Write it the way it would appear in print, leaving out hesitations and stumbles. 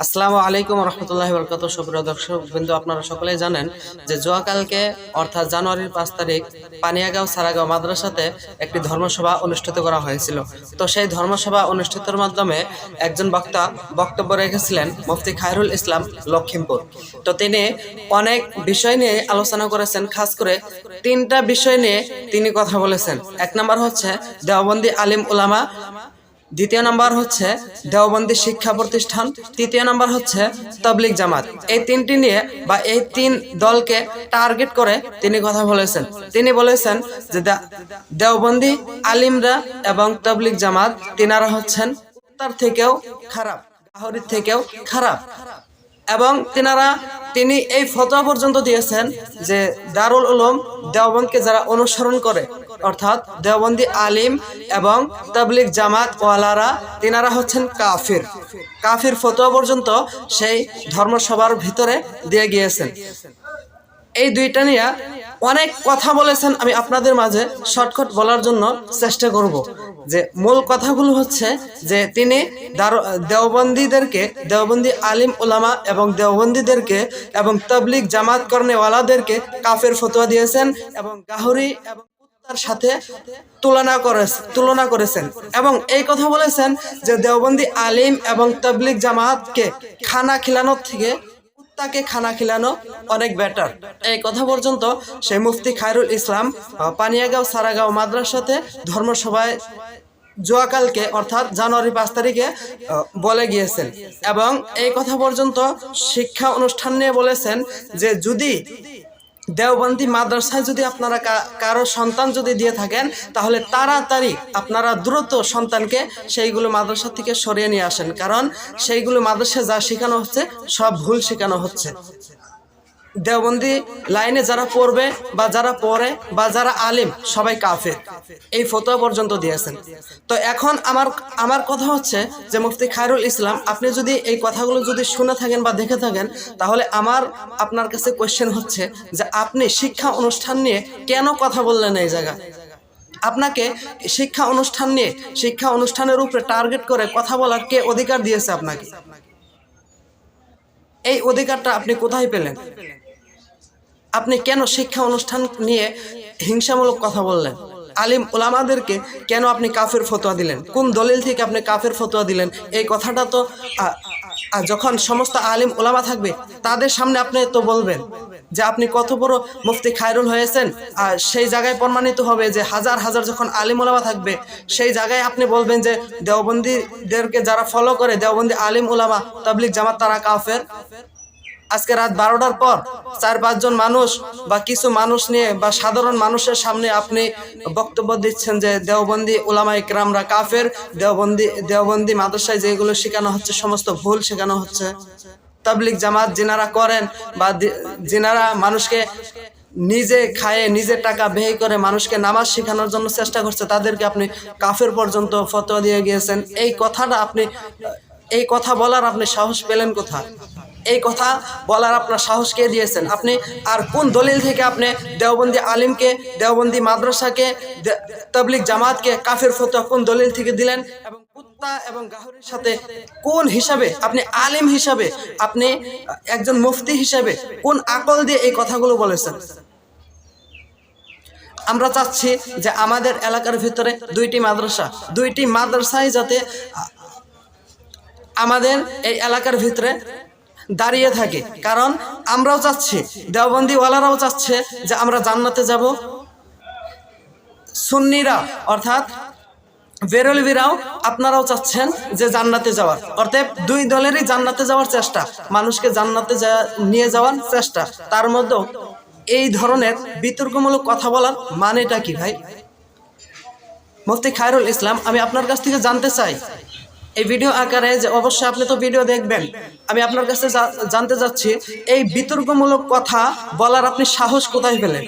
আসসালামু আলাইকুম রহমতুল্লাহি ওয়া বারাকাতুহু। সুপ্রিয় দর্শক বিন্দু, আপনারা সকলেই জানেন যে জুয়াকালকে অর্থাৎ জানুয়ারির 5 তারিখ পানিয়াগাঁও সারাগাঁও মাদ্রাসাতে একটি ধর্মসভা অনুষ্ঠিত করা হয়েছিল। তো সেই ধর্মসভা অনুষ্ঠিতের মাধ্যমে একজন বক্তা বক্তব্য রেখেছিলেন মুফতি খায়রুল ইসলাম লখিমপুর। তো তিনি অনেক বিষয় নিয়ে আলোচনা করেছেন, খাস করে 3টা বিষয় নিয়ে তিনি কথা বলেছেন। 1 নম্বর হচ্ছে দেওবন্দি আলিম উলামা, 2য় নাম্বার হচ্ছে দেওবন্দি শিক্ষা প্রতিষ্ঠান, 3য় নাম্বার হচ্ছে তাবলিগ জামাত। এই 3টি নিয়ে বা এই 3 দলকে টার্গেট করে তিনি কথা বলেছেন। তিনি বলেছেন যে দেওবন্দি আলিমরা এবং তাবলিগ জামাত তিনারা হচ্ছেন তার থেকেও খারাপ, গাহরির থেকেও খারাপ। এবং তিনি এই ফতোয়া পর্যন্ত দিয়েছেন যে দারুল উলুম দেওবন্দকে যারা অনুসরণ করে, অর্থাৎ দেওবন্দি আলিম এবং তাবলিগ জামাত ওয়ালারা তিনারা হচ্ছেন কাফির। কাফির ফতোয়া পর্যন্ত সেই ধর্মসভার ভিতরে দিয়ে গিয়েছেন। এই 2টা নিয়ে অনেক কথা বলেছেন। আমি আপনাদের মাঝে শর্টকাট বলার জন্য চেষ্টা করব। যে মূল কথাগুলো হচ্ছে যে তিনি দেওবন্দি আলিম উলামা এবং দেওবন্দিদেরকে এবং তাবলিগ জামাত কর্নেওয়ালাদেরকে কাফের ফতোয়া দিয়েছেন এবং গাহরি এবং তার সাথে তুলনা করেছেন এবং এই কথা বলেছেন যে দেওবন্দি আলিম এবং তাবলিগ জামাতকে খানা খিলানোর থেকে তাকে খানা খিলানো অনেক বেটার। এই কথা পর্যন্ত সেই মুফতি খায়রুল ইসলাম পানিয়াগাঁও সারাগাঁও মাদ্রাসাতে ধর্মসভায় জুয়াকালকে অর্থাৎ জানুয়ারি 5 তারিখে বলে গিয়েছেন। এবং এই কথা পর্যন্ত শিক্ষা অনুষ্ঠান নিয়ে বলেছেন যে যদি দেওবন্দি মাদ্রাসায় যদি আপনারা কারো সন্তান যদি দিয়ে থাকেন, তাহলে তাড়াতাড়ি আপনারা দ্রুত সন্তানকে সেইগুলো মাদ্রাসা থেকে সরিয়ে নিয়ে আসেন, কারণ সেইগুলো মাদ্রাসায় যা শেখানো হচ্ছে সব ভুল শেখানো হচ্ছে। দেওবন্দি লাইনে যারা পড়বে বা যারা পড়ে বা যারা আলিম সবাই কাফের, এই ফতোয়া পর্যন্ত দিয়েছেন। তো এখন আমার কথা হচ্ছে যে মুফতি খায়রুল ইসলাম, আপনি যদি এই কথাগুলো যদি শুনে থাকেন বা দেখে থাকেন, তাহলে আপনার কাছে কোয়েশ্চেন হচ্ছে যে আপনি শিক্ষা অনুষ্ঠান নিয়ে কেন কথা বললেন এই জায়গায়? আপনাকে শিক্ষা অনুষ্ঠানের উপরে টার্গেট করে কথা বলার কে অধিকার দিয়েছে আপনাকে? এই অধিকারটা আপনি কোথায় পেলেন? আপনি কেন শিক্ষা অনুষ্ঠান নিয়ে হিংসামূলক কথা বললেন? আলিম ওলামাদেরকে কেন আপনি কাফের ফতোয়া দিলেন? কোন দলিল থেকে আপনি কাফের ফতোয়া দিলেন? এই কথাটা তো যখন সমস্ত আলিম ওলামা থাকবে তাদের সামনে আপনি তো বলবেন যে আপনি কত বড় মুফতি খায়রুল হয়েছেন। আর সেই জায়গায় প্রমাণিত হবে যে হাজার হাজার যখন আলিম ওলামা থাকবে, সেই জায়গায় আপনি বলবেন যে দেওবন্দিদেরকে যারা ফলো করে, দেওবন্দি আলিম ওলামা তাবলিগ জামাত, তারা কাফের। আজকে রাত 12টার পর 4-5 জন মানুষ বা কিছু মানুষ নিয়ে বা সাধারণ মানুষের সামনে আপনি বক্তব্য দিচ্ছেন যে দেওবন্দি উলামা ইকরামরা কাফের, দেওবন্দি মাদ্রাসায় যেগুলো শেখানো হচ্ছে সমস্ত ভুল শেখানো হচ্ছে। তাবলিগ জামাত যিনারা করেন বা যিনারা মানুষকে নিজে খায়ে নিজের টাকা ব্যয় করে মানুষকে নামাজ শেখানোর জন্য চেষ্টা করছে, তাদেরকে আপনি কাফের পর্যন্ত ফতোয়া দিয়ে গিয়েছেন। এই কথা বলার আপনি সাহস পেলেন কোথায়? এই কথা বলার আপনার সাহস কে দিয়েছেন? আপনি আর কোন দলিল থেকে আপনি দেওবন্দি আলিমকে, দেওবন্দি মাদ্রাসাকে, তাবলিগ জামাতকে কাফের ফতোয়া কোন দলিল থেকে দিলেন? এবং কুত্তা এবং গাহরির সাথে কোন হিসাবে আপনি আলিম হিসাবে, আপনি একজন মুফতি হিসাবে কোন আকল দিয়ে এই কথাগুলো বলেছেন? আমরা চাচ্ছি যে আমাদের এলাকার ভিতরে 2টি মাদ্রাসায় যাতে আমাদের এই এলাকার ভিতরে দাঁড়িয়ে থাকে, কারণ আমরাও চাচ্ছি, দেওবন্দিওয়ালারাও চাচ্ছে যে আমরা জান্নাতে যাব, সুন্নিরা অর্থাৎ বেরলভিরাও আপনারাও চাচ্ছেন যে জান্নাতে যাওয়ার। অর্থাৎ 2 দলেরই জান্নাতে যাওয়ার চেষ্টা, মানুষকে জান্নাতে নিয়ে যাওয়ার চেষ্টা। তার মধ্যেও এই ধরনের বিতর্কমূলক কথা বলার মানেটা কি ভাই? মুফতি খায়রুল ইসলাম, আমি আপনার কাছ থেকে জানতে চাই এই ভিডিও আকারে, যে অবশ্যই আপনি তো ভিডিও দেখবেন, আমি আপনার কাছে জানতে চাচ্ছি এই বিতর্কমূলক কথা বলার আপনি সাহস কোথায় পেলেন?